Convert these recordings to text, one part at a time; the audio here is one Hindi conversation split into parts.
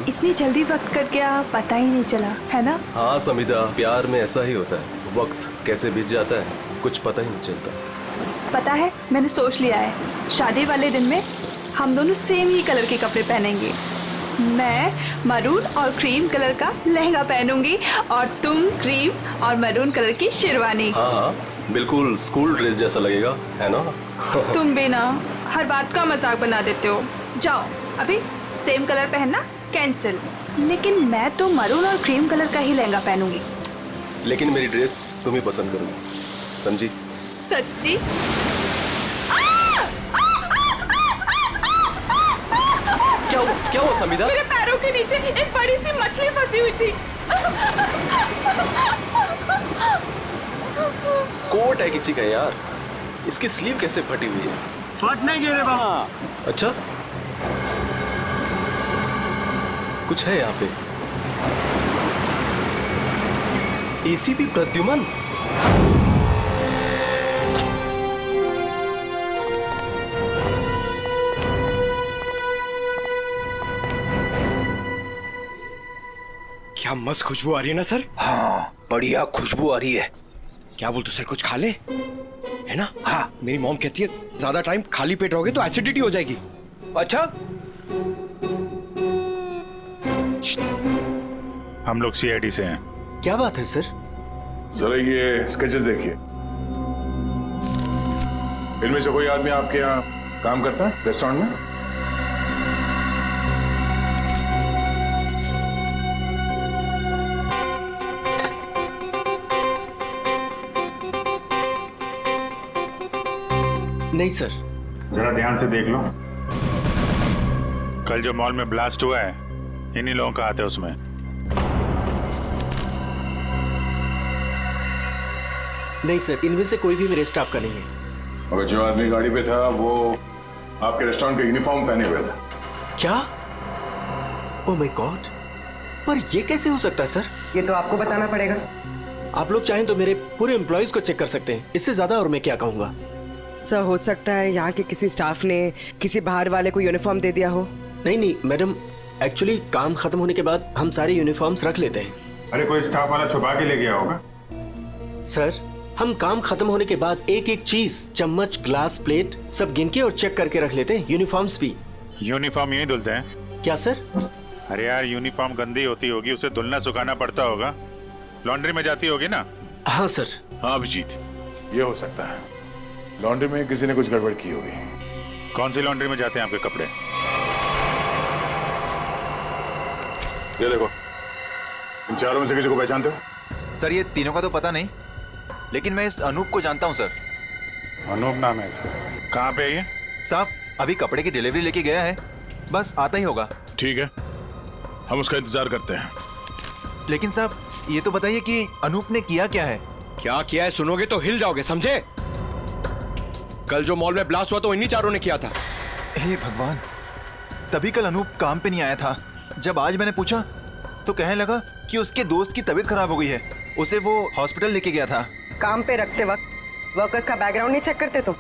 इतनी जल्दी वक्त कट गया, पता ही नहीं चला, है ना? हाँ समिधा, प्यार में ऐसा ही होता है, वक्त कैसे बीत जाता है कुछ पता ही नहीं चलता। पता है, मैंने सोच लिया है, शादी वाले दिन में हम दोनों सेम ही कलर के कपड़े पहनेंगे। मैं मरून और क्रीम कलर का लहंगा पहनूंगी और तुम क्रीम और मरून कलर की शेरवानी। हाँ हाँ, बिल्कुल स्कूल ड्रेस जैसा लगेगा, है ना? तुम भी ना हर बात का मजाक बना देते हो। जाओ अभी सेम कलर पहनना कैंसिल। लेकिन मैं तो मरून और क्रीम कलर का ही लहंगा पहनूंगी। लेकिन मेरी ड्रेस तुम ही पसंद करोगी, समझी? सच्ची? क्या हुआ समिधा? मेरे पैरों के नीचे एक बड़ी सी मछली फंसी हुई थी। कोट है किसी का यार, इसकी स्लीव कैसे फटी हुई है? फट नहीं गई रे बाबा। अच्छा, कुछ है यहाँ पे। एसीपी प्रद्युमन, क्या मस्त खुशबू आ रही है ना सर? हाँ, बढ़िया खुशबू आ रही है। क्या बोलते सर, कुछ खा ले, है ना? हाँ, मेरी मॉम कहती है ज्यादा टाइम खाली पेट रहोगे तो एसिडिटी हो जाएगी। अच्छा, हम लोग सीआईडी से हैं। क्या बात है सर? जरा ये स्केचेस देखिए। इनमें से कोई आदमी आपके यहाँ काम करता है रेस्टोरेंट में? नहीं सर। जरा ध्यान से देख लो। कल जो मॉल में ब्लास्ट हुआ है, इन्हीं लोगों का हाथ है उसमें। नहीं सर, इनमें से कोई भी मेरे स्टाफ का नहीं है। और जो आदमी गाड़ी पे था वो आपके रेस्टोरेंट का यूनिफॉर्म पहने हुए था। क्या? ओह माय गॉड, पर ये कैसे हो सकता है सर? ये तो आपको बताना पड़ेगा। आप लोग चाहें तो मेरे पूरे एम्प्लॉइज को चेक कर सकते हैं, इससे ज्यादा और मैं क्या कहूँगा। सर, हो सकता है यहाँ के किसी स्टाफ ने किसी बाहर वाले को यूनिफॉर्म दे दिया हो। नहीं मैडम, एक्चुअली काम खत्म होने के बाद हम सारे यूनिफॉर्म्स रख लेते हैं। अरे कोई स्टाफ वाला छुपा के ले गया होगा। सर, हम काम खत्म होने के बाद एक एक चीज, चम्मच, ग्लास, प्लेट सब गिन के और चेक करके रख लेते हैं, यूनिफॉर्म्स भी। यूनिफॉर्म यही धुलते हैं क्या सर? अरे यार, यूनिफॉर्म गंदी होती होगी, उसे धुलना सुखाना पड़ता होगा, लॉन्ड्री में जाती होगी ना? हाँ सर। हाँ अभिजीत, ये हो सकता है लॉन्ड्री में किसी ने कुछ गड़बड़ की होगी। कौन सी लॉन्ड्री में जाते हैं आपके कपड़े? ये देखो, इन चारों में से किसी को पहचानते हो? सर ये तीनों का तो पता नहीं, लेकिन मैं इस अनूप को जानता हूँ सर। अनूप नाम है इसका। कहाँ पे है ये? साहब अभी कपड़े की डिलीवरी लेके गया है, बस आता ही होगा। ठीक है, हम उसका इंतजार करते हैं। लेकिन साहब ये तो बताइए कि अनूप ने किया क्या है? क्या किया है सुनोगे तो हिल जाओगे, समझे? कल जो मॉल में ब्लास्ट हुआ तो इन्हीं चारों ने किया था। हे भगवान, तभी कल अनूप काम पे नहीं आया था। जब आज मैंने पूछा तो कहने लगा कि उसके दोस्त की तबीयत खराब हो गई है, उसे वो हॉस्पिटल लेके गया था। काम पे रखते वक्त वर्कर्स का बैकग्राउंड नहीं चेक करते तो?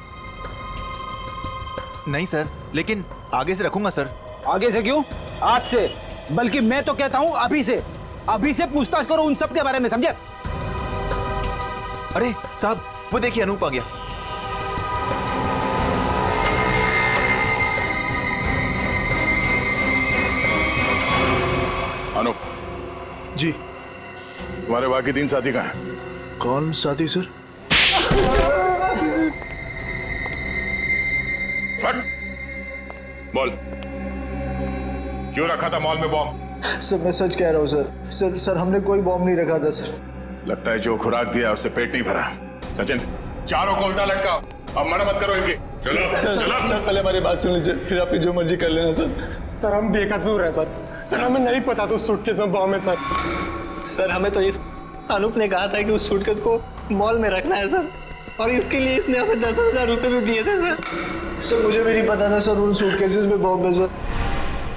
नहीं सर, लेकिन आगे से रखूंगा सर। आगे से क्यों, आज से। बल्कि मैं तो कहता हूँ अभी से पूछताछ करो उन सब के बारे में, समझे? अरे साहब वो देखिए अनूप आ गया। अनूप जी। तुम्हारे बाकी 3 साथी कहाँ हैं? कौन साथी सर? फट बोल, क्यों रखा था मॉल में बॉम्ब? सर मैं सच कह रहा हूँ सर हमने कोई बॉम्ब नहीं रखा था सर। लगता है जो खुराक दिया उससे पेट नहीं भरा। सचिन, चारों को उल्टा लटकाओ, अब मना मत करो इनकी। सर पहले हमारी बात सुन लीजिए, फिर आप जो मर्जी कर लेना सर। सर हम बेकसूर हैं सर हमें नहीं पता था सूटकेस में बॉम्ब है सर हमें तो इस अनूप ने कहा था कि उस सूटकेस को मॉल में रखना है सर, और इसके लिए इसने हमें 10,000 रुपए भी दिए थे सर। मुझे भी नहीं पता था सर उन सूटकेसेस में बॉम्ब है सर।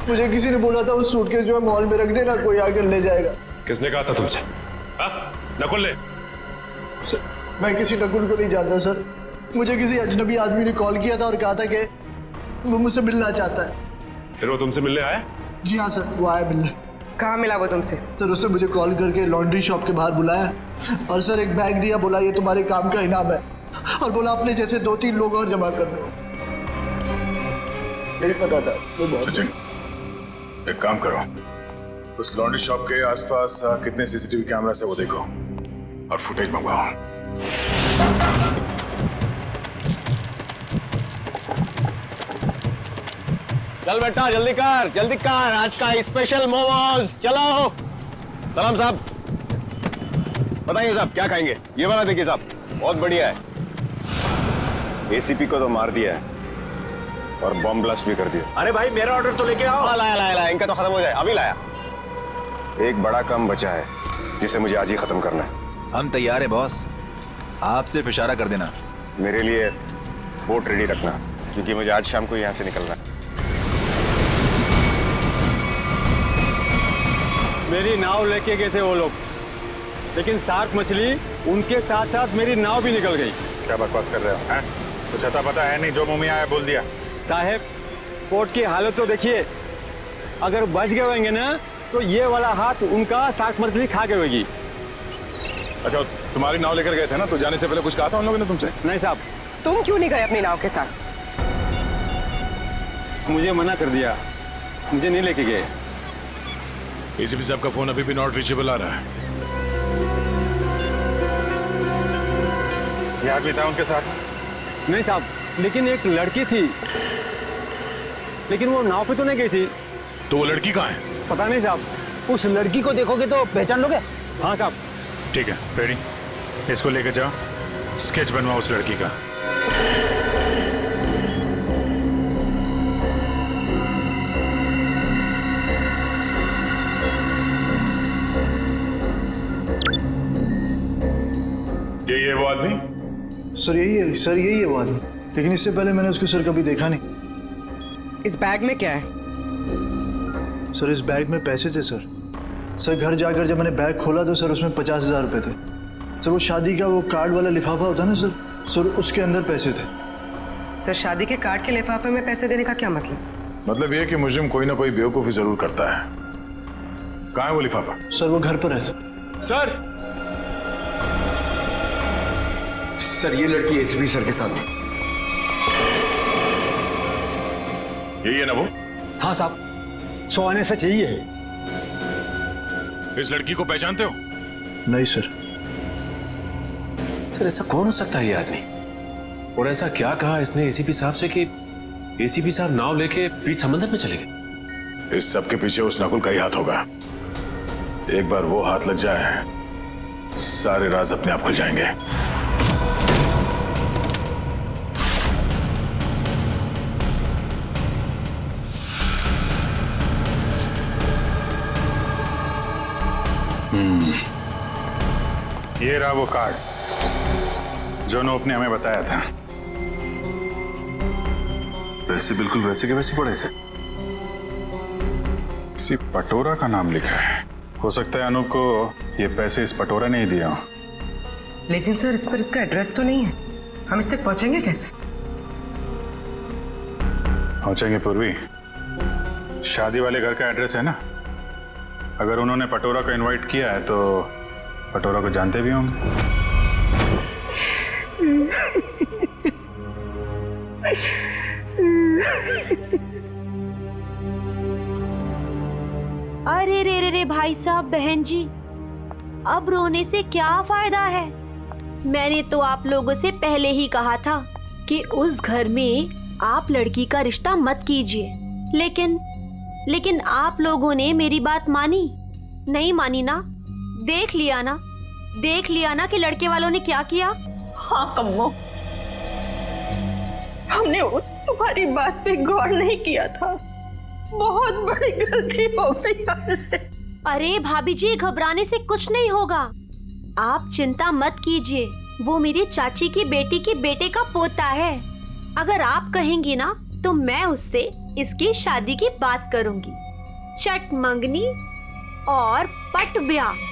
मुझे किसी ने बोला था उस सूटकेस जो है मॉल में रख देना, कोई आकर ले जाएगा। किसने कहा था तुमसे? नकुल ने? सर मैं किसी नकुल को नहीं जानता सर, मुझे किसी अजनबी आदमी ने कॉल किया था और कहा था कि वो मुझसे मिलना चाहता है। फिर वो तुमसे मिलने आया? जी हाँ सर, वो आया मिलने। कहाँ मिला वो तुमसे? सर उसने मुझे कॉल करके लॉन्ड्री शॉप के बाहर बुलाया और सर एक बैग दिया, बोला ये तुम्हारे काम का इनाम है, और बोला अपने जैसे 2-3 लोग और जमा कर दो। नहीं पता था वो बहुत। सचिन, एक काम करो, उस लॉन्ड्री शॉप के आसपास कितने सीसीटीवी कैमरा से वो देखो और फुटेज मंगवाओ। चल बेटा जल्दी कर आज का स्पेशल मोमोज। चलो सलाम साहब, बताइए साहब क्या खाएंगे? ये वाला देखिए साहब, बहुत बढ़िया है। एसीपी को तो मार दिया है और बॉम्ब ब्लास्ट भी कर दिया। अरे भाई मेरा ऑर्डर तो लेके आओ। हाँ लाया, इनका तो खत्म हो जाए, अभी लाया। एक बड़ा काम बचा है जिसे मुझे आज ही खत्म करना है। हम तैयार है बॉस, आप सिर्फ इशारा कर देना। मेरे लिए बोट रेडी रखना, क्योंकि मुझे आज शाम को यहाँ से निकलना है। मेरी नाव लेके गए थे वो लोग, लेकिन शार्क मछली उनके साथ साथ मेरी नाव भी निकल गई। क्या बकवास कर रहे हो? हैं? कुछ अता पता है नहीं, जो मुंह में आया बोल दिया। साहब पोर्ट की हालत तो देखिए, अगर बच गए होंगे ना तो ये वाला हाथ उनका शार्क मछली खा गई होगी। अच्छा, तुम्हारी नाव लेकर गए थे ना, तो जाने से पहले कुछ कहा था उन लोगों ने तुमसे? नहीं साहब, तुम क्यों नहीं गए अपनी नाव के साथ? मुझे मना कर दिया, मुझे नहीं लेके गए। एसीपी साहब का फोन अभी भी नॉट रीचेबल आ रहा है। ये आदमी था उनके साथ? नहीं साहब, लेकिन एक लड़की थी, लेकिन वो नाव पे तो नहीं गई थी। तो वो लड़की कहाँ है? पता नहीं साहब, उस लड़की को देखोगे तो पहचान लोगे। हाँ साहब। ठीक है रेडी, इसको लेकर जाओ, स्केच बनवाओ उस लड़की का। यही है वो आदमी? सर यही है वो आदमी, लेकिन इससे पहले मैंने उसको सर कभी देखा नहीं। इस बैग में क्या है? सर इस बैग में पैसे थे सर। सर घर जाकर जब मैंने बैग खोला तो सर उसमें 50,000 रुपये थे। सर वो शादी का वो कार्ड वाला लिफाफा होता है ना सर उसके अंदर पैसे थे। सर शादी के कार्ड के लिफाफे में पैसे देने का क्या मतलब? मतलब ये कि मुजरिम कोई ना कोई बेवकूफी जरूर करता है। कहाँ है वो लिफाफा? सर वो घर पर है सर। सर ये लड़की एसीपी सर के साथ थी। यही है ना वो? हाँ साहब, 100 आने से चाहिए। इस लड़की को पहचानते हो? नहीं सर। सर ऐसा कौन हो सकता है ये आदमी? और ऐसा क्या कहा इसने एसीपी साहब से कि एसीपी साहब नाव लेके बीच समंदर में चले गए? इस सब के पीछे उस नकुल का ही हाथ होगा। एक बार वो हाथ लग जाए, सारे राज अपने आप खुल जाएंगे। ये रहा वो कार्ड जो नोप ने हमें बताया था। पैसे बिल्कुल वैसे के वैसे पड़े से। किसी पटोरा का नाम लिखा है। हो सकता है अनूप को ये पैसे इस पटोरा ने ही दिया हो। लेकिन सर इस पर इसका एड्रेस तो नहीं है, हम इस तक पहुंचेंगे कैसे? पहुंचेंगे पूर्वी, शादी वाले घर का एड्रेस है ना। अगर उन्होंने पटोरा को इनवाइट किया है तो पटोरा को जानते भी होंगे। अरे रे भाई साहब, बहन जी, अब रोने से क्या फायदा है? मैंने तो आप लोगों से पहले ही कहा था कि उस घर में आप लड़की का रिश्ता मत कीजिए, लेकिन आप लोगों ने मेरी बात मानी नहीं मानी ना? देख लिया ना कि लड़के वालों ने क्या किया। हाँ कम्मो, हमने तुम्हारी बात पे गौर नहीं किया था। बहुत बड़ी गलती हो गई हमसे। अरे भाभी जी, घबराने से कुछ नहीं होगा, आप चिंता मत कीजिए। वो मेरी चाची की बेटी के बेटे का पोता है। अगर आप कहेंगी ना तो मैं उससे इसकी शादी की बात करूंगी। चट मंगनी और पट ब्याह।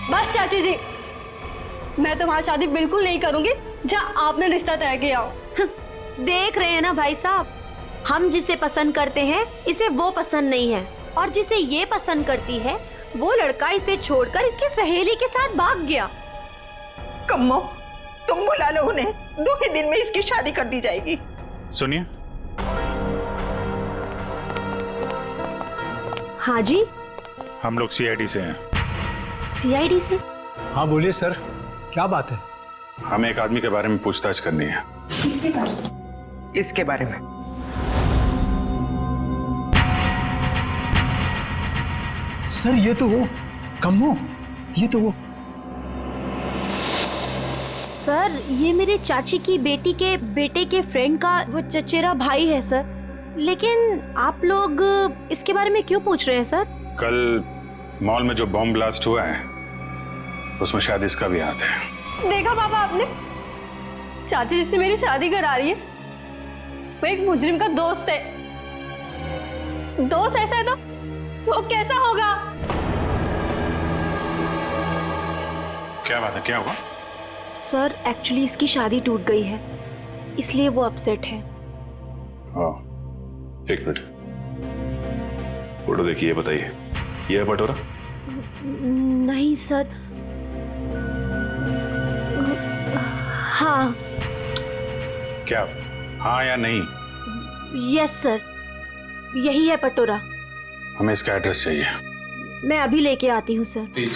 बस चाची जी, मैं तुम्हारी शादी बिल्कुल नहीं करूंगी जहाँ आपने रिश्ता तय किया हो। देख रहे हैं ना भाई साहब, हम जिसे पसंद करते हैं इसे वो पसंद नहीं है। और जिसे ये पसंद करती है वो लड़का इसे छोड़कर इसकी सहेली के साथ भाग गया। कम्मो, तुम बुला लो उन्हें, 2 ही दिन में इसकी शादी कर दी जाएगी। सुनिए। हाँ जी। हम लोग सीआईडी से हैं। सीआईडी से? हाँ बोलिए सर, क्या बात है? हमें एक आदमी के बारे में पूछताछ करनी है। इसके बारे में? सर ये तो वो कम्मो, ये तो वो। सर ये मेरे चाची की बेटी के बेटे के फ्रेंड का वो चचेरा भाई है सर। लेकिन आप लोग इसके बारे में क्यों पूछ रहे हैं सर? कल मॉल में जो बॉम्ब ब्लास्ट हुआ है उसमें शायद इसका भी हाथ है। देखा पापा आपने, चाची जिससे मेरी शादी करा रही है वो एक मुजरिम का दोस्त है। दोस्त ऐसा है तो वो कैसा होगा? क्या बात है, क्या हुआ? सर एक्चुअली इसकी शादी टूट गई है, इसलिए वो अपसेट है। हाँ, एक मिनट, फोटो देखिए, ये बताइए, ये है पटोरा? नहीं सर। हाँ। क्या हाँ या नहीं? यस सर, यही है पटोरा। हमें इसका एड्रेस चाहिए। मैं अभी लेके आती हूँ सर। प्लीज।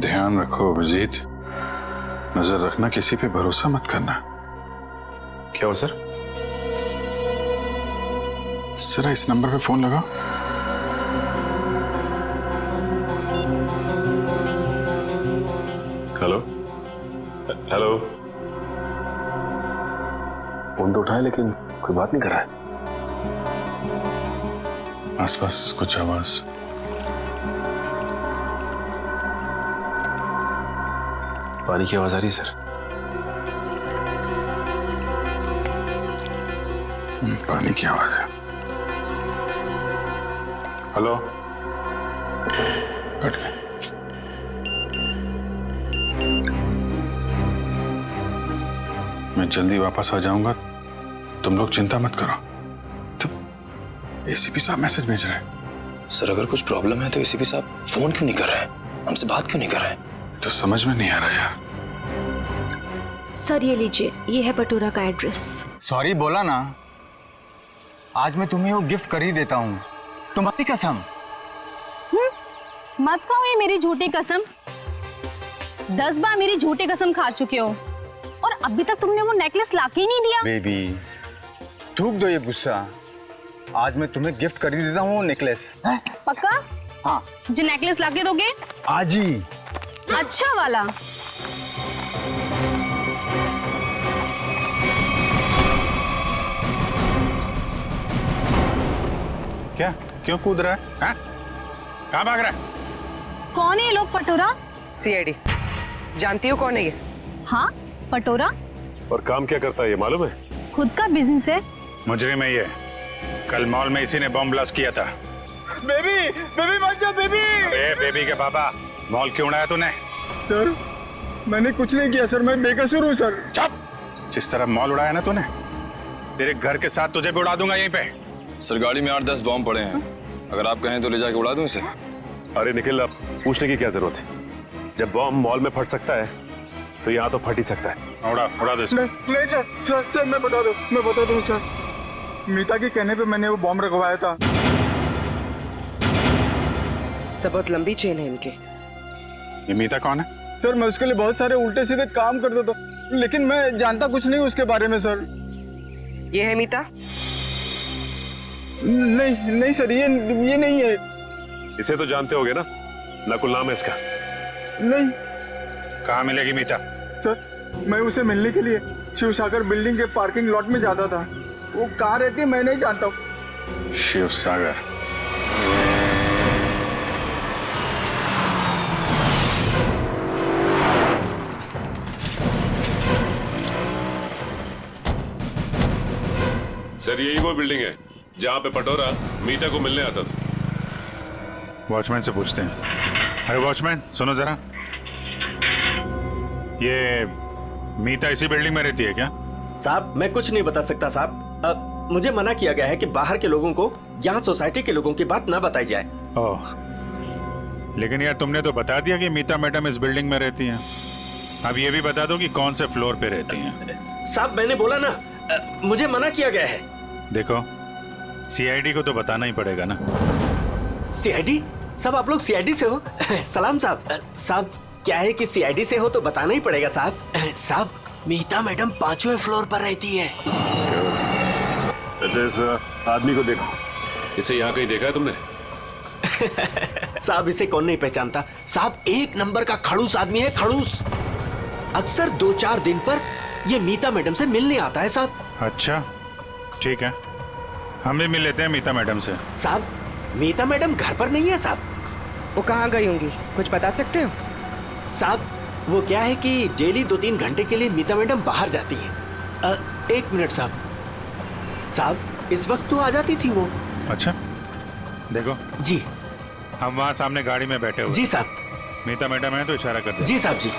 ध्यान रखो अभिजीत, नजर रखना, किसी पे भरोसा मत करना। क्या हो सर? जरा इस नंबर पे फोन लगाओ। Hello hello. फोन तो उठाए लेकिन कोई बात नहीं कर रहा है। आसपास कुछ आवाज? पानी की आवाज आ रही है सर। पानी की आवाज है। हेलो, कट गया। मैं जल्दी वापस आ जाऊंगा, तुम लोग चिंता मत करो। तो एसीपी साहब मैसेज भेज रहे हैं। सर अगर कुछ प्रॉब्लम है तो एसीपी साहब फोन क्यों नहीं कर रहे हैं, हमसे बात क्यों नहीं कर रहे हैं? तो समझ में नहीं आ रहा यार। सर ये लीजिए, ये है पटोरा का एड्रेस। सॉरी बोला ना, आज मैं तुम्हें वो गिफ्ट कर ही देता हूँ, तुम्हारी कसम। मत खाओ ये मेरी झूठी कसम। 10 बार मेरी झूठी कसम खा चुके हो और अभी तक तुमने वो नेकलेस लाके ही नहीं दिया। बेबी थूक दो ये गुस्सा, आज मैं तुम्हें गिफ्ट कर ही देता हूँ वो नेकलेस। पक्का? हाँ। जो नेकलेस लाके दोगे? आज ही। अच्छा वाला। क्या, क्यों कूद रहा है? हाँ? कहाँ भाग रहा है? कौन है ये लोग पटोरा? सीआईडी। जानती हो कौन है ये? हाँ पटोरा। और काम क्या करता है ये मालूम है? खुद का बिजनेस है। मुजरिम है ये, कल मॉल में इसी ने बॉम्ब ब्लास्ट किया था। बेबी, बेबी मत जा बेबी। अरे बेबी के पापा, मॉल क्यों उड़ाया तूने? सर मैंने कुछ नहीं किया सर, मैं बेकसूर हूँ सर। चुप! जिस तरह मॉल उड़ाया ना तूने, तेरे घर के साथ तुझे भी उड़ा दूंगा यहीं पे। सर गाड़ी में 8-10 बॉम्ब पड़े हैं, अगर आप कहें तो ले जाके उड़ा दूं इसे। अरे निखिल, अब पूछने की क्या जरूरत है? जब बॉम्ब मॉल में फट सकता है तो यहाँ तो फट ही सकता है। उड़ा दो इसको। नहीं सर, मैं बता दूं सर, मीता के कहने पे मैंने वो बॉम्ब रखवाया था। सब बहुत लंबी चेन है इनके। ये मीता कौन है? सर मैं उसके लिए बहुत सारे उल्टे सीधे काम करता था, लेकिन मैं जानता कुछ नहीं उसके बारे में सर। ये है मीता? नहीं सर, ये नहीं है। इसे तो जानते होगे ना, नकुल नाम है इसका। नहीं। कहाँ मिलेगी मीता? सर मैं उसे मिलने के लिए शिव सागर बिल्डिंग के पार्किंग लॉट में जाता था, वो कहाँ रहती है मैं नहीं जानता हूँ। शिव सागर? सर यही वो बिल्डिंग है जहाँ पे पटोरा मीता को मिलने आता था। वॉचमैन से पूछते हैं। अरे वॉचमैन सुनो जरा, ये मीता इसी बिल्डिंग में रहती है क्या? साहब मैं कुछ नहीं बता सकता साहब। मुझे मना किया गया है कि बाहर के लोगों को यहाँ सोसाइटी के लोगों की बात ना बताई जाए। ओह, लेकिन यार तुमने तो बता दिया कि मीता मैडम इस बिल्डिंग में रहती हैं। अब ये भी बता दो कि कौन से फ्लोर पे रहती हैं। साहब मैंने बोला ना, मुझे मना किया गया है। देखो, सीआईडी को तो बताना ही पड़ेगा ना। सीआईडी? साहब आप लोग सीआईडी से हो? सलाम साहब। साहब क्या है कि सीआईडी से हो तो बताना ही पड़ेगा साहब। साहब मीता मैडम 5वें फ्लोर पर रहती है। अच्छा, इस आदमी को देखो। इसे यहाँ कहीं देखा है तुमने? साहब इसे कौन नहीं पहचानता। साहब 1 नंबर का खड़ूस आदमी है, खड़ूस। अक्सर 2-4 दिन पर ये मीता मैडम से मिलने आता है साहब। अच्छा ठीक है, हम भी मिल लेते हैं मीता मैडम से। साहब मीता मैडम घर पर नहीं है साहब। वो कहाँ गई होंगी, कुछ बता सकते हो? साहब वो क्या है कि डेली 2-3 घंटे के लिए मीता मैडम बाहर जाती है। 1 मिनट साहब। साहब इस वक्त तो आ जाती थी वो। अच्छा देखो जी, हम वहाँ सामने गाड़ी में बैठे हुए। जी साहब। मीता मैडम है तो इशारा कर दे। जी साहब जी।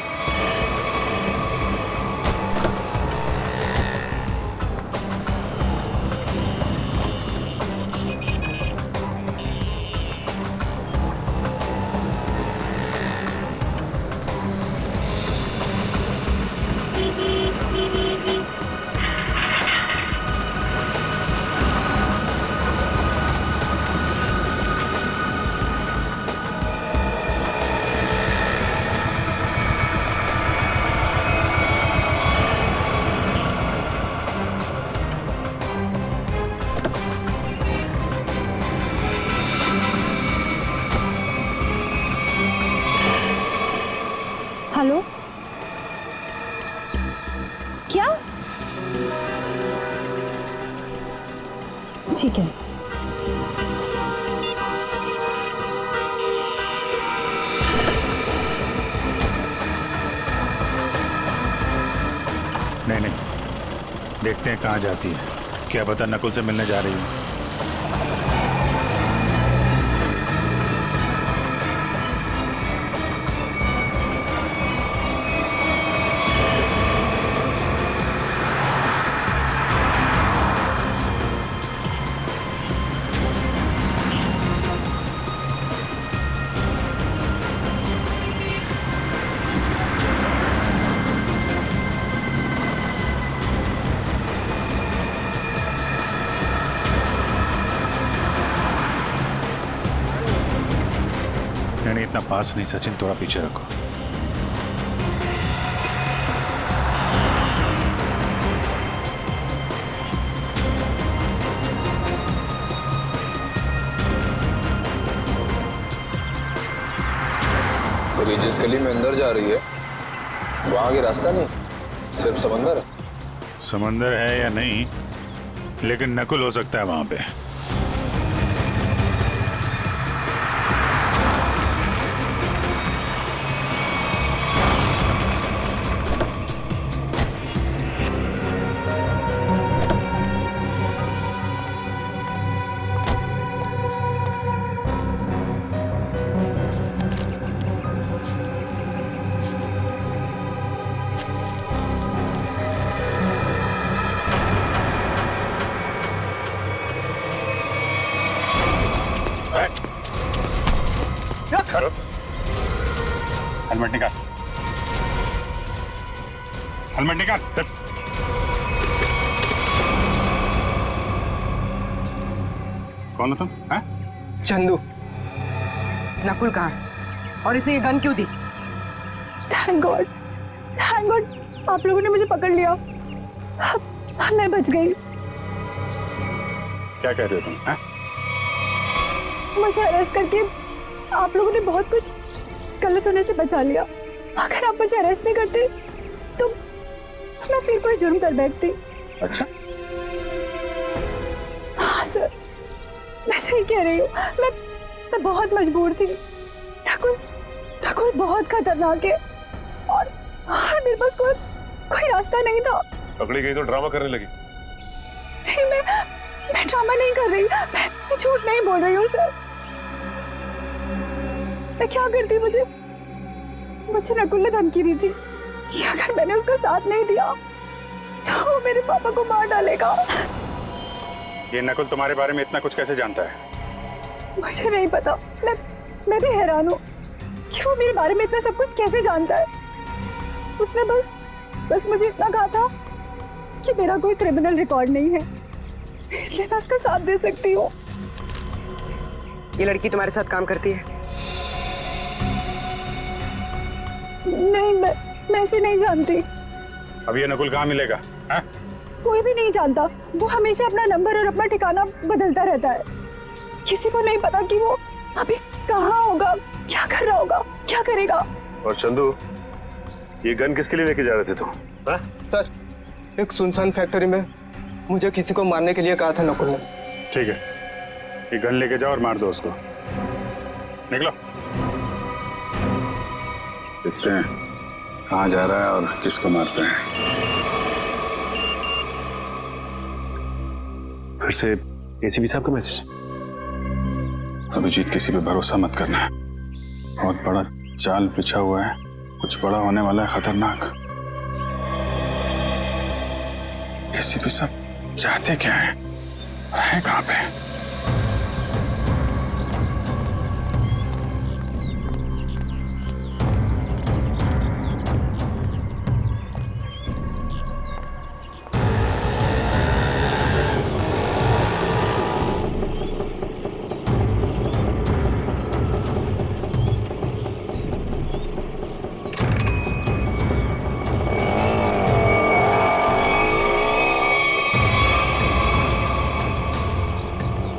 हेलो, क्या? ठीक है। नहीं, देखते हैं कहाँ जाती है। क्या पता नकुल से मिलने जा रही है। नहीं, इतना पास नहीं सचिन, थोड़ा पीछे रखो। तो ये जिस गली में अंदर जा रही है वहां आगे रास्ता नहीं, सिर्फ समंदर है। समंदर है या नहीं, लेकिन नकुल हो सकता है वहां पे। हेलमेट निकाल, हेलमेट निकाल। कौन हो तुम? चंदू। नकुल कहाँ है और इसे ये गन क्यों दी? थैंक गॉड, आप लोगों ने मुझे पकड़ लिया। मैं बच गई। क्या कह रहे हो तुम? मुझे अरेस्ट करके आप लोगों ने बहुत कुछ गलत होने से बचा लिया। अगर आप मुझे अरेस्ट नहीं करते तो मैं फिर कोई जुर्म कर बैठती। अच्छा, हाँ सर, मैं सही कह रही हूँ। मैं बहुत मजबूर थी। नकुल बहुत खतरनाक है और मेरे पास कोई रास्ता नहीं था। पकड़ी गई तो ड्रामा करने लगी। नहीं, मैं ड्रामा नहीं कर रही। मैं झूठ नहीं बोल रही हूँ सर। मैं क्या करती, मुझे नकुल ने धमकी दी थी कि अगर मैंने उसका साथ नहीं दिया तो वो मेरे पापा को मार डालेगा। ये नकुल तुम्हारे बारे में इतना कुछ कैसे जानता है? मुझे नहीं पता, मैं भी हैरान हूँ कि वो मेरे बारे में इतना सब कुछ कैसे जानता है। उसने बस मुझे इतना कहा था कि मेरा कोई क्रिमिनल रिकॉर्ड नहीं है, इसलिए मैं उसका साथ दे सकती हूँ। ये लड़की तुम्हारे साथ काम करती है? नहीं, मैं इसे नहीं जानती। अब ये नकुल कहाँ मिलेगा? है? कोई भी नहीं जानता। वो हमेशा अपना नंबर और अपना ठिकाना बदलता रहता है। किसी को नहीं पता कि वो अभी कहाँ होगा, क्या कर रहा होगा, क्या करेगा। और चंदू, ये गन किसके लिए लेके जा रहे थे तुम? सर, एक सुनसान फैक्ट्री में मुझे किसी को मारने के लिए कहा था नकुल ने। ठीक है, ये गन लेके जाओ और मार दो उसको। निकलो। देखते हैं कहाँ जा रहा है और किसको मारते हैं। फिर से एसीपी साहब का मैसेज। अभिजीत, किसी पे भरोसा मत करना है, बहुत बड़ा जाल बिछा हुआ है, कुछ बड़ा होने वाला है, खतरनाक। एसीपी साहब चाहते क्या है कहाँ पे?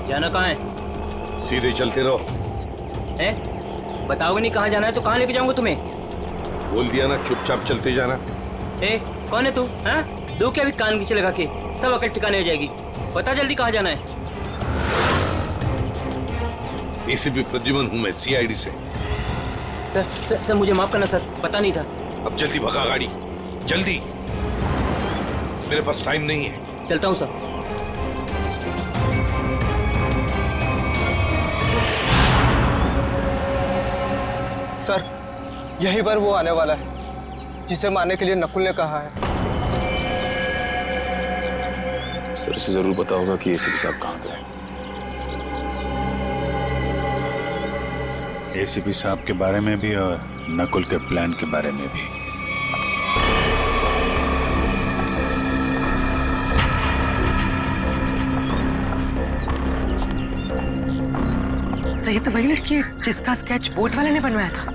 जाना कहाँ है? सीधे चलते रहो। बताओगे नहीं कहाँ जाना है तो कहाँ लेके जाऊंगा तुम्हें? बोल दिया ना, चुपचाप चलते जाना। कौन है तू? हाँ, दो क्या भी कान खींचे लगा के सब अकल ठिकाने हो जाएगी। बता जल्दी कहाँ जाना है? एसीपी प्रद्युमन हूँ मैं, सीआईडी से। सर मुझे माफ करना सर, पता नहीं था। अब जल्दी भगा गाड़ी, जल्दी, मेरे पास टाइम नहीं है। चलता हूँ सर। सर, यही बार वो आने वाला है जिसे मारने के लिए नकुल ने कहा है। सर, इसे जरूर पता होगा कि एसीपी साहब कहाँ पे हैं। एसीपी साहब के बारे में भी और नकुल के प्लान के बारे में भी। सर, ये तो वही लड़की है जिसका स्केच बोट वाले ने बनवाया था।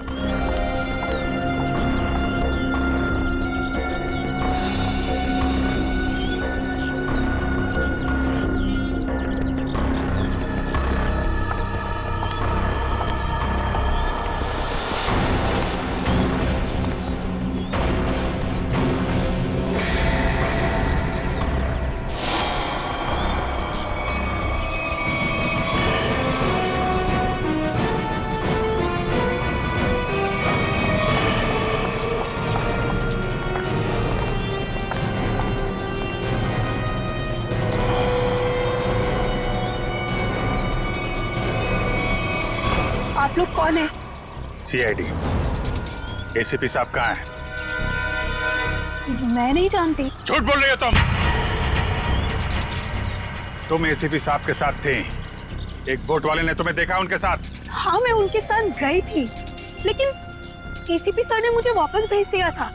आप लोग कौन है? सीआईडी। एसीपी साहब कहाँ हैं? मैं नहीं जानती। झूठ बोल रही हो तुम एसीपी साहब के साथ थी। एक बोट वाले ने तुम्हें देखा उनके साथ? हाँ, मैं उनके साथ गई थी, लेकिन एसीपी सर ने मुझे वापस भेज दिया था।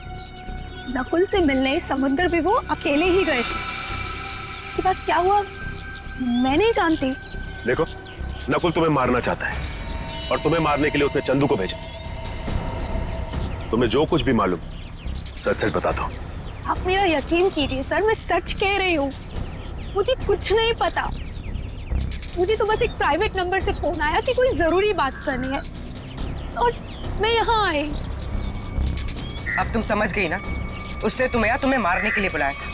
नकुल से मिलने समुद्र भी वो अकेले ही गए थे। उसके बाद क्या हुआ मैं नहीं जानती। देखो, नकुल तुम्हें मारना चाहता है और तुम्हें मारने के लिए उसने चंदू को भेजा। तुम्हें जो कुछ भी मालूम सच सच बता दो। आप मेरा यकीन कीजिए सर, मैं सच कह रही हूँ। मुझे कुछ नहीं पता। मुझे तो बस एक प्राइवेट नंबर से फोन आया कि कोई जरूरी बात करनी है और मैं यहाँ आई। अब तुम समझ गई ना, उसने तुम्हें मारने के लिए बुलाया था।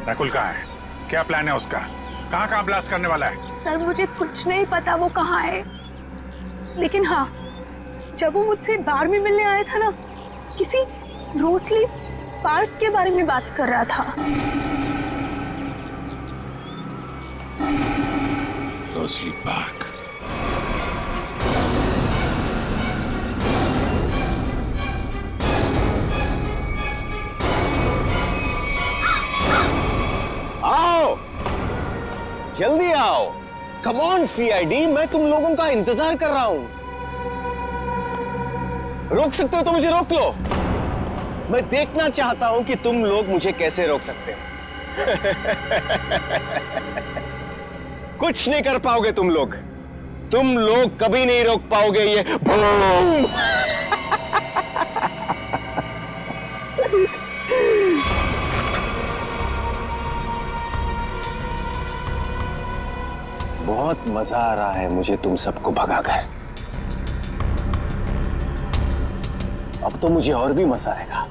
नकुल कहाँ है? क्या प्लान है उसका? कहाँ ब्लास्ट करने वाला है? सर, मुझे कुछ नहीं पता वो कहाँ है, लेकिन हाँ, जब वो मुझसे बार में मिलने आया था ना, किसी रोसली पार्क के बारे में बात कर रहा था। Rosalie park? Come on CID, मैं तुम लोगों का इंतजार कर रहा हूं। रोक सकते हो तो मुझे रोक लो। मैं देखना चाहता हूं कि तुम लोग मुझे कैसे रोक सकते हो। कुछ नहीं कर पाओगे तुम लोग कभी नहीं रोक पाओगे ये बूम। बहुत मजा आ रहा है मुझे तुम सबको भगाकर। अब तो मुझे और भी मजा आएगा।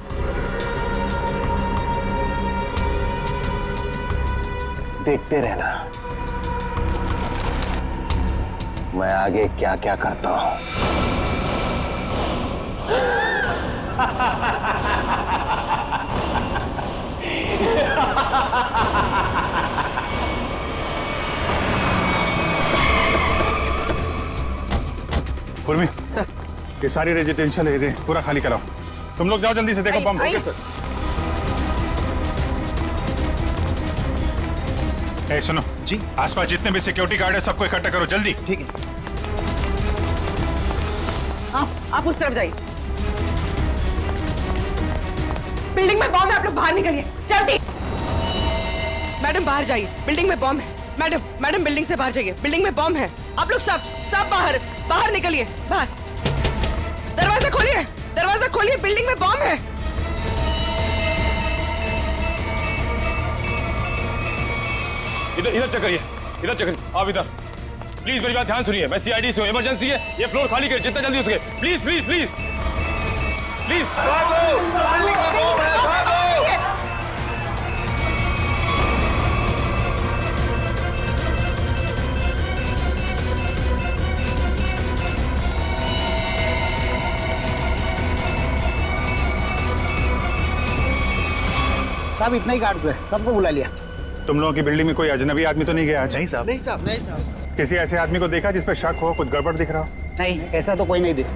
देखते रहना मैं आगे क्या क्या करता हूं। पूर्वी सर, ये सारी रेजिडेंशियल एरिया पूरा खाली कराओ। तुम लोग जाओ जल्दी से, देखो बम। ए सुनो जी, आसपास जितने भी सिक्योरिटी गार्ड है सबको इकट्ठा करो जल्दी। ठीक है। आप उस तरफ जाइए। बिल्डिंग में बॉम्ब है, आप लोग बाहर निकलिए जल्दी। मैडम बाहर जाइए, बिल्डिंग में बॉम्ब है। मैडम बिल्डिंग से बाहर जाइए, बिल्डिंग में बॉम्ब है। आप लोग सब बाहर निकलिए। बाहर दरवाजा खोलिए, बिल्डिंग में बॉम्ब है। इधर चेक करिए, आप इधर प्लीज मेरी बात ध्यान सुनिए। मैं सीआईडी से हूं, इमरजेंसी है, ये फ्लोर खाली करिए जितना जल्दी हो सके। प्लीज प्लीज प्लीज प्लीज साहब इतना ही गार्ड्स है, सबको बुला लिया। तुम लोगों की बिल्डिंग में कोई अजनबी आदमी तो नहीं गया आज? नहीं साहब। नहीं साहब। किसी ऐसे आदमी को देखा जिस पे शक हो, कुछ गड़बड़ दिख रहा हो? नहीं, ऐसा तो कोई नहीं दिखा।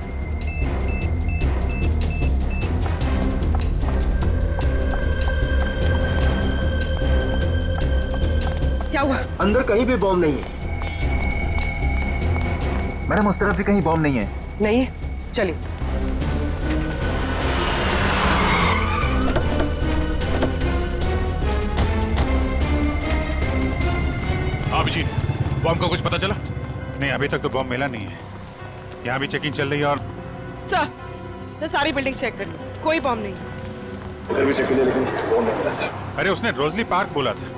क्या हुआ? अंदर कहीं भी बॉम्ब नहीं है। मैडम उस तरफ भी कहीं बॉम्ब नहीं है। नहीं है, चलिए। जी, बॉम्ब का कुछ पता चला? नहीं, अभी तक तो बॉम्ब मिला नहीं है। यहाँ भी चेकिंग चल रही है। और सर सारी बिल्डिंग चेक कर ली, कोई बॉम्ब नहीं। इधर भी चेक किया लेकिन बॉम्ब नहीं मिला सर। अरे उसने रोजली पार्क बोला था।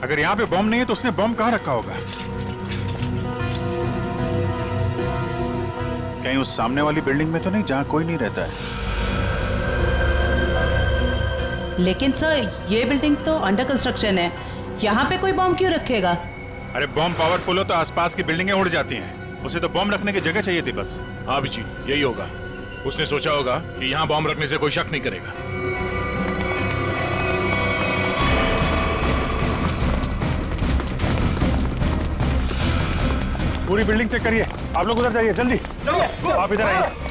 अगर यहाँ पे बॉम्ब नहीं है तो उसने बॉम्ब कहाँ रखा होगा? कहीं उस सामने वाली बिल्डिंग में तो नहीं जहाँ कोई नहीं रहता है? लेकिन सर ये बिल्डिंग तो अंडर कंस्ट्रक्शन है, यहाँ पे कोई बॉम्ब क्यों रखेगा? अरे बॉम्ब पावरफुल हो तो आसपास की बिल्डिंगें उड़ जाती हैं। उसे तो बॉम्ब रखने की जगह चाहिए थी बस। हाँ जी, यही होगा। उसने सोचा होगा कि यहाँ बॉम्ब रखने से कोई शक नहीं करेगा। पूरी बिल्डिंग चेक करिए। आप लोग उधर जाइए जल्दी। आप इधर आइए।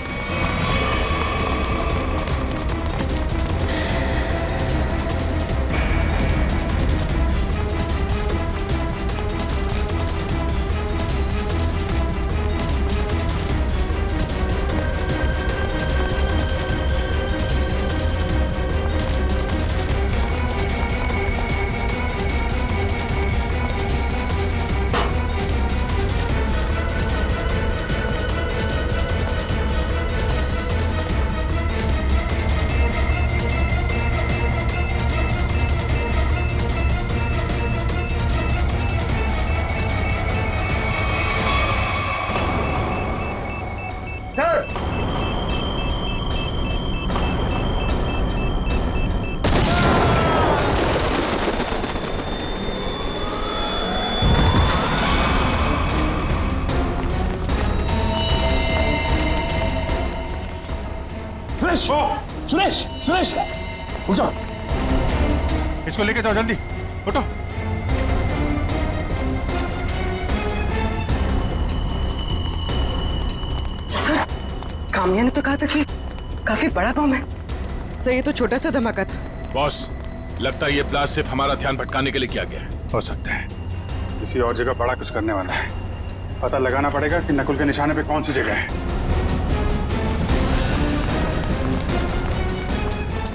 सुरेश उठो, इसको लेके जाओ जल्दी, उठो। सर काम्या ने तो कहा था कि काफी बड़ा बम है। सर ये तो छोटा सा धमाका था। बॉस, लगता है ये ब्लास्ट सिर्फ हमारा ध्यान भटकाने के लिए किया गया है। हो सकता है किसी और जगह बड़ा कुछ करने वाला है। पता लगाना पड़ेगा कि नकुल के निशाने पे कौन सी जगह है।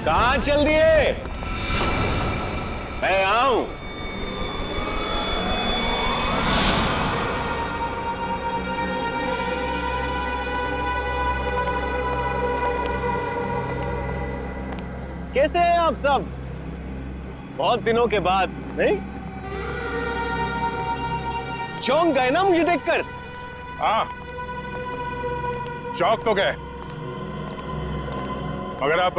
कहाँ चल दिए? मैं आऊं। कैसे हैं आप सब? बहुत दिनों के बाद, नहीं? चौंक गए ना मुझे देखकर? हाँ, चौक तो गए, मगर अब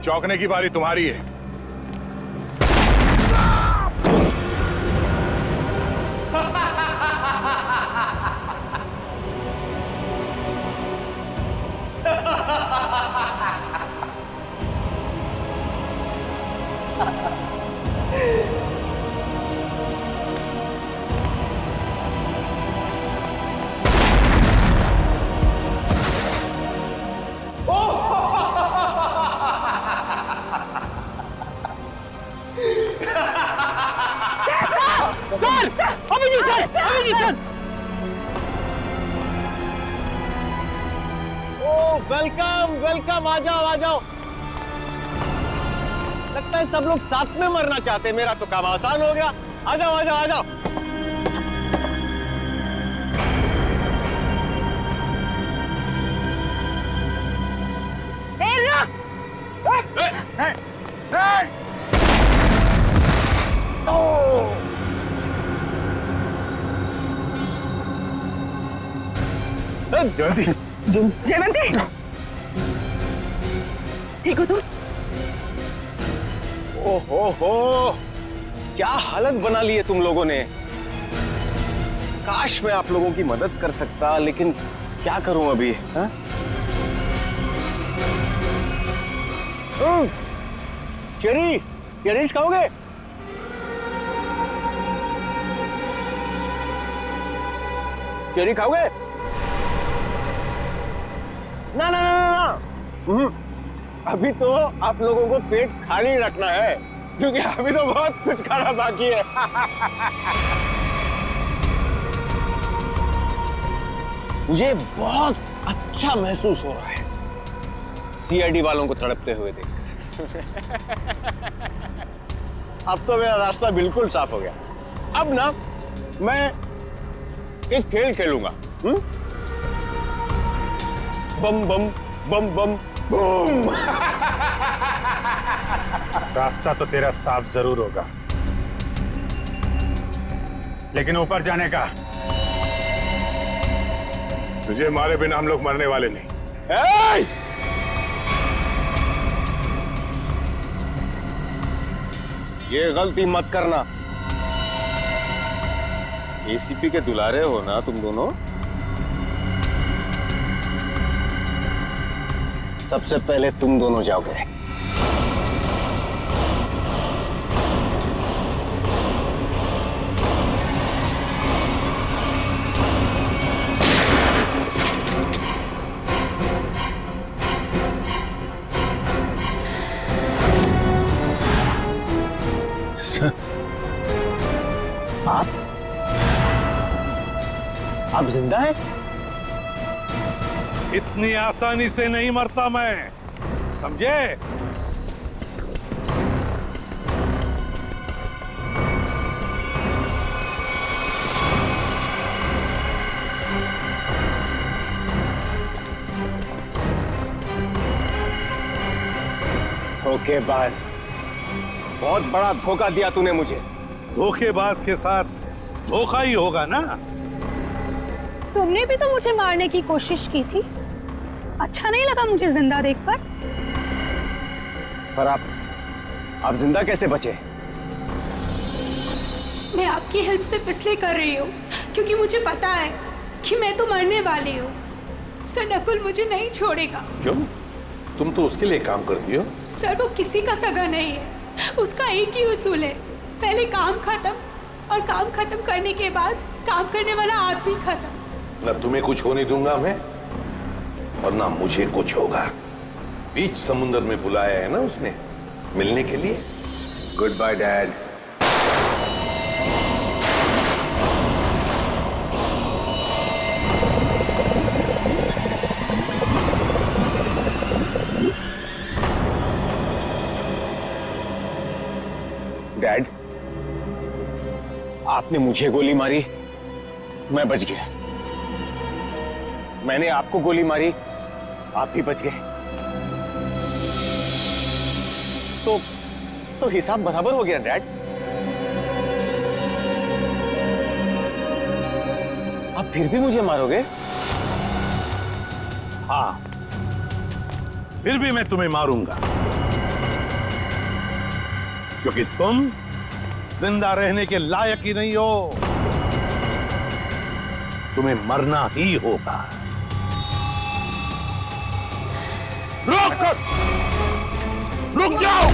चौंकने की बारी तुम्हारी है। Sir, Abhijeet sir, Abhijeet sir. Oh welcome welcome, आ जाओ आ जाओ। लगता है सब लोग साथ में मरना चाहते हैं। मेरा तो काम आसान हो गया। आ जाओ आ जाओ आ जाओ। जयवंती, ठीक हो तुम? ओहो, क्या हालत बना ली है तुम लोगों ने। काश मैं आप लोगों की मदद कर सकता, लेकिन क्या करूं अभी? हाँ? चेरीज खाओगे? चेरी खाओगे? ना ना ना ना, अभी तो आप लोगों को पेट खाली रखना है, क्योंकि अभी तो बहुत कुछ खाना बाकी है। मुझे बहुत अच्छा महसूस हो रहा है सीआईडी वालों को तड़पते हुए देखकर। अब तो मेरा रास्ता बिल्कुल साफ हो गया। अब ना मैं एक खेल खेलूंगा। बम बम बम बम बूम। रास्ता तो तेरा साफ जरूर होगा, लेकिन ऊपर जाने का तुझे मारे बिना हम लोग मरने वाले नहीं। ये गलती मत करना। एसीपी के दुलारे हो ना तुम दोनों। सबसे पहले तुम दोनों जाओगे। आप जिंदा हैं? इतनी आसानी से नहीं मरता मैं, समझे? धोखेबाज, बहुत बड़ा धोखा दिया तूने मुझे। धोखेबाज के साथ धोखा ही होगा ना। तुमने भी तो मुझे मारने की कोशिश की थी। अच्छा नहीं लगा मुझे जिंदा देखकर। पर आप जिंदा कैसे बचे? मैं आपकी हेल्प सिर्फ इसलिए कर रही हूँ क्योंकि मुझे पता है कि मैं तो मरने वाली हूँ। सर, नकुल मुझे नहीं छोड़ेगा। क्यों? तुम तो उसके लिए काम करती हो। सर, वो किसी का सगा नहीं है। उसका एक ही उसूल है, पहले काम खत्म, और काम खत्म करने के बाद काम करने वाला आदमी खत्म। ना तुम्हें कुछ होने दूंगा मैं, और ना मुझे कुछ होगा। बीच समुद्र में बुलाया है ना उसने मिलने के लिए। Goodbye dad. आपने मुझे गोली मारी, मैं बच गया। मैंने आपको गोली मारी, आप भी बच गए। तो हिसाब बराबर हो गया डैड। आप फिर भी मुझे मारोगे? हाँ, फिर भी मैं तुम्हें मारूंगा, क्योंकि तुम जिंदा रहने के लायक ही नहीं हो। तुम्हें मरना ही होगा। रुक जाओ!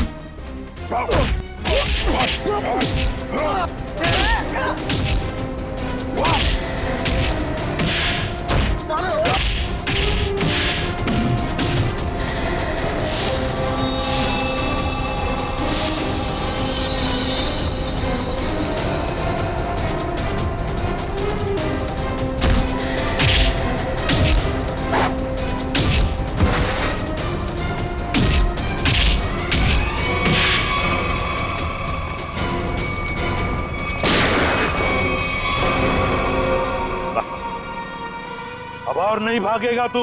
अब और नहीं भागेगा तू।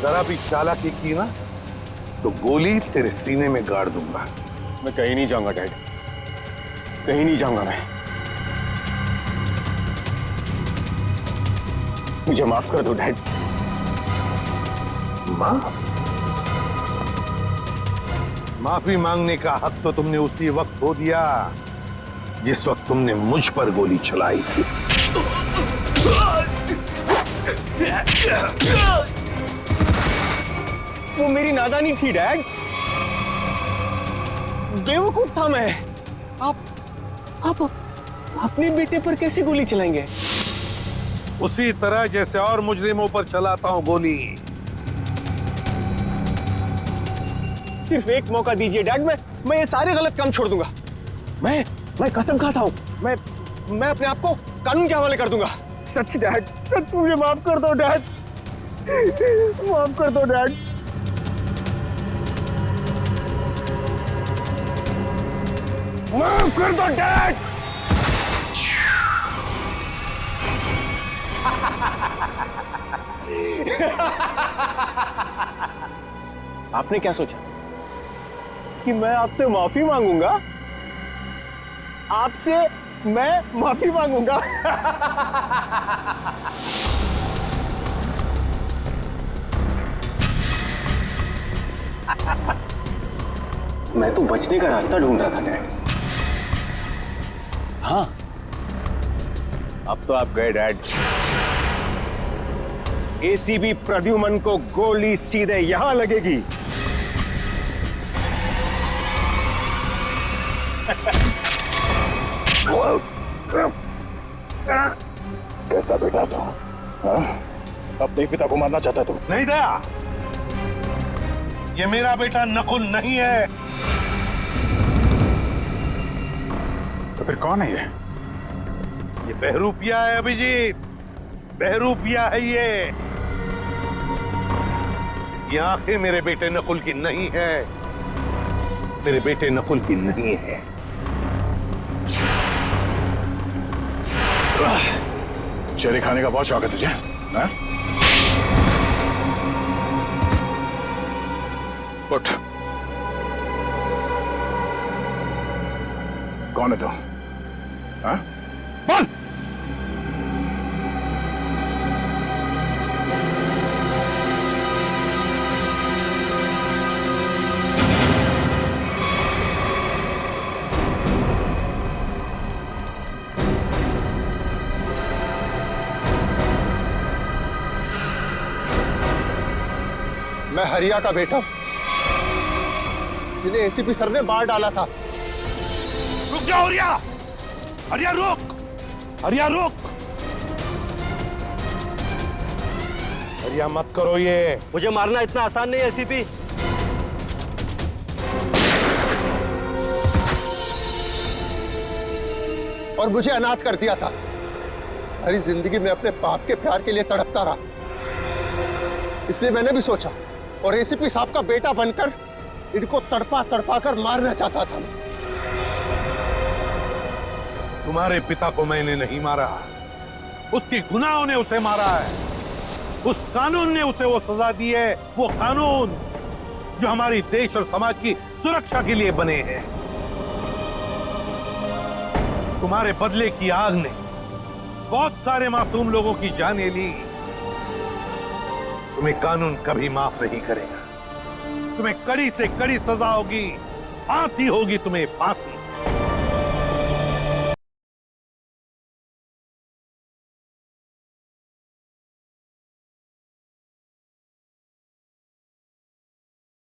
जरा भी चालाकी की ना तो गोली तेरे सीने में गाड़ दूंगा। मैं कहीं नहीं जाऊंगा डैड, कहीं नहीं जाऊंगा मैं। मुझे माफ कर दो डैड। माफी मांगने का हक तो तुमने उसी वक्त खो दिया जिस वक्त तुमने मुझ पर गोली चलाई थी। वो मेरी नादानी थी डैड, बेवकूफ था मैं। आप अपने बेटे पर कैसे गोली चलाएंगे? उसी तरह जैसे और मुजरिमों पर चलाता हूं गोली। सिर्फ एक मौका दीजिए डैड, मैं ये सारे गलत काम छोड़ दूंगा। मैं कसम खाता हूं, मैं अपने आप को कानून के हवाले कर दूंगा। सच डैड, सच मुझे माफ कर दो डैड, माफ कर दो डैड। माफ कर दो डैड। आपने क्या सोचा कि मैं आपसे माफी मांगूंगा? आपसे मैं माफी मांगूंगा? मैं तो बचने का रास्ता ढूंढ रहा था डैड। हाँ, अब तो आप गए डैड। एसीबी प्रद्युमन को गोली सीधे यहां लगेगी। कैसा बेटा तू? अपने पिता को मारना चाहता तू? नहीं दया, ये मेरा बेटा नकुल नहीं है। तो फिर कौन है ये बहरूपिया है अभिजीत, बहरूपिया है ये। आंखें मेरे बेटे नकुल की नहीं है, मेरे बेटे नकुल की नहीं है। चेहरे खाने का बहुत शौक है तुझे, हाँ? उठ। कौन है तू? हाँ? बोल। मैं हरिया का बेटा, जिन्हें एसीपी सर ने मार डाला था। रुक जाओ हरिया, हरिया रुक, हरिया रुक, हरिया मत करो ये। मुझे मारना इतना आसान नहीं है एसीपी। और मुझे अनाथ कर दिया था। सारी जिंदगी में अपने बाप के प्यार के लिए तड़पता रहा, इसलिए मैंने भी सोचा और एसीपी साहब का बेटा बनकर इनको तड़पा तड़पा कर मारना चाहता था। तुम्हारे पिता को मैंने नहीं मारा, उसके गुनाहों ने उसे मारा है। उस कानून ने उसे वो सजा दी है, वो कानून जो हमारी देश और समाज की सुरक्षा के लिए बने हैं। तुम्हारे बदले की आग ने बहुत सारे मासूम लोगों की जानें ली। तुम्हें कानून कभी माफ नहीं करेगा। तुम्हें कड़ी से कड़ी सजा होगी, फांसी होगी तुम्हें, फांसी।